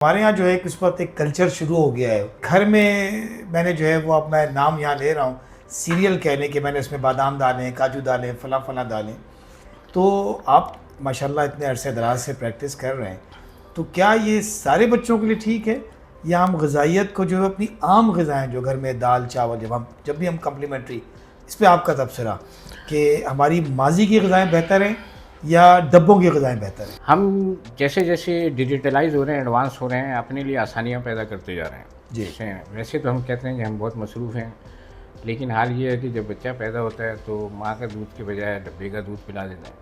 हमारे यहाँ जो है इस वक्त एक कल्चर शुरू हो गया है घर में। मैंने जो है वो अब मैं नाम यहाँ ले रहा हूँ, सीरियल कहने के मैंने इसमें बादाम डालें, काजू डालें, फला फला डालें। तो आप माशाल्लाह इतने अरसे दराज से प्रैक्टिस कर रहे हैं, तो क्या ये सारे बच्चों के लिए ठीक है, या हम गज़ाइयत को जो है अपनी आम ग़िज़ाएँ जो घर में दाल चावल जब भी हम कम्प्लीमेंट्री, इस पे आपका तबसरा कि हमारी माजी की ग़िज़ाएँ बेहतर हैं या डब्बों की ग़िज़ाएँ बेहतर हैं? हम जैसे जैसे डिजिटलाइज हो रहे हैं, एडवांस हो रहे हैं, अपने लिए आसानियाँ पैदा करते जा रहे हैं। जी। जैसे वैसे तो हम कहते हैं कि हम बहुत मसरूफ़ हैं, लेकिन हाल ये है कि जब बच्चा पैदा होता है तो माँ का दूध के बजाय डब्बे का दूध पिला देते हैं।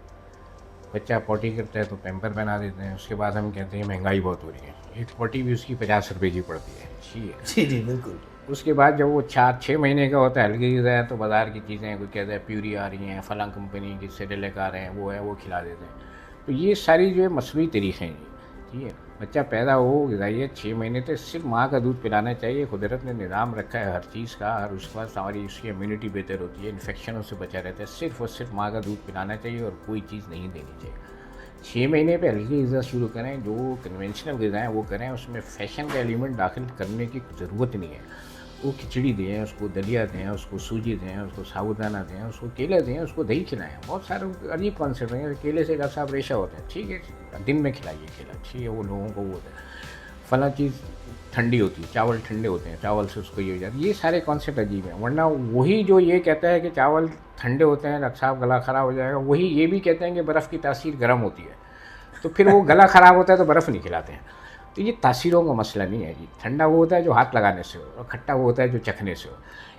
बच्चा पॉटी करता है तो पैम्पर पहना देते हैं। उसके बाद हम कहते हैं महंगाई बहुत हो रही है, एक पॉटी भी उसकी 50 रुपये की पड़ती है। ठीक है। जी जी बिल्कुल। उसके बाद जब वो 4-6 महीने का होता है, हल्की ग़िज़ा है, तो बाज़ार की चीज़ें कोई कहता है प्यूरी आ रही हैं, फलां कंपनी की सेरेलैक आ रहे हैं, वो है, वो खिला देते हैं। तो ये सारी जो है मसनूई तरीक़े हैं ये, ठीक है। बच्चा पैदा हो, ग़िज़ाइयत 6 महीने तक सिर्फ माँ का दूध पिलाना चाहिए। कुदरत ने निज़ाम रखा है हर चीज़ का, हर उसके बाद हमारी उसकी इम्यूनिटी बेहतर होती है, इन्फेक्शनों से बचा रहता है। सिर्फ और सिर्फ माँ का दूध पिलाना चाहिए और कोई चीज़ नहीं देनी चाहिए। 6 महीने पे हल्की ग़िज़ा शुरू करें, जो कन्वेंशनल ग़िज़ाएँ वो करें, उसमें फ़ैशन का एलिमेंट दाखिल करने की ज़रूरत नहीं है। वो खिचड़ी दें, उसको दलिया दें, उसको सूजी दें, उसको साबूदाना दें, उसको केले दें, उसको दही खिलाएँ। बहुत सारे अजीब कॉन्सेप्ट हैं, केले से डॉक्टर साहब रेशा होते हैं, ठीक है, दिन में खिलाइए केला, ठीक है, वो लोगों को वो होता है। फलां चीज़ ठंडी होती है, चावल ठंडे होते हैं, चावल से उसको ये हो जाता है। ये सारे कॉन्सेप्ट अजीब हैं। वरना वही जो ये कहता है कि चावल ठंडे होते हैं, डॉक्टर साहब गला ख़राब हो जाएगा, वही ये भी कहते हैं कि बर्फ़ की तासीर गर्म होती है, तो फिर वो गला ख़राब होता है तो बर्फ़ नहीं खिलाते हैं। तो ये तासीरों का मसला नहीं है जी। ठंडा वो होता है जो हाथ लगाने से हो, और खट्टा वो होता है जो चखने से हो।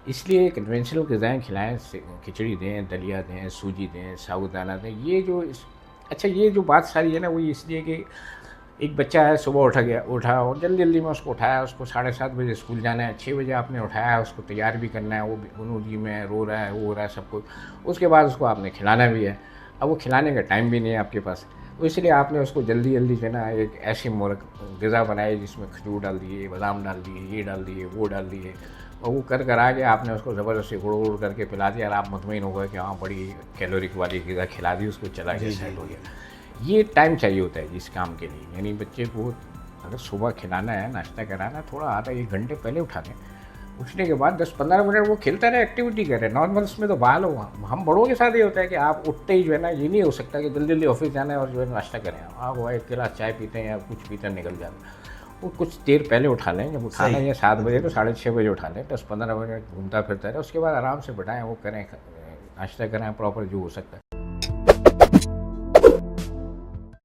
इसलिए कन्वेंशनल ग़िज़ाएँ खिलाएँ, खिचड़ी दें, दलिया दें, सूजी दें, साबूदाना दें। ये जो अच्छा, ये जो बात सारी है ना, वो इसलिए कि एक बच्चा है, सुबह उठा और जल्दी में उसको उठाया, उसको 7:30 बजे स्कूल जाना है, 6 बजे आपने उठाया है, उसको तैयार भी करना है, वो गुनूदी में रो रहा है, वो हो रहा है सब कुछ। उसके बाद उसको आपने खिलाना भी है। अब वो खिलाने का टाइम भी नहीं है आपके पास, तो इसलिए आपने उसको जल्दी जो है ना एक ऐसी ग़िज़ा बनाई जिसमें खजूर डाल दिए, बादाम डाल दिए, ये डाल दिए, वो डाल दिए, और वो कर आके आपने उसको ज़बरदस्ती गुड़ करके पिला दिया, और आप मुतमईन हो गए कि हाँ बड़ी कैलोरिक वाली ग़िज़ा खिला दी, उसको चला गया, सेट हो गया। ये टाइम चाहिए होता है जिस काम के लिए। यानी बच्चे को अगर सुबह खिलाना है, नाश्ता कराना है, थोड़ा आधा 1 घंटे पहले उठा दें। उठने के बाद 10-15 मिनट वो खेलता रहे, एक्टिविटी करे। नॉर्मल उसमें तो बहाल हो। हम बड़ों के साथ ये होता है कि आप उठते ही जो है ना, ये नहीं हो सकता कि जल्दी ऑफिस जाना है और जो है नाश्ता करें। आप वो एक गिलास चाय पीते हैं या कुछ पीते निकल जाते हैं। वो कुछ देर पहले उठा लें। जब उठाना है 7 बजे तो 6:30 बजे उठा लें। 10-15 मिनट घूमता फिरता रहे, उसके बाद आराम से बिठाएँ, वो करें, नाश्ता करें प्रॉपर जो हो सकता है।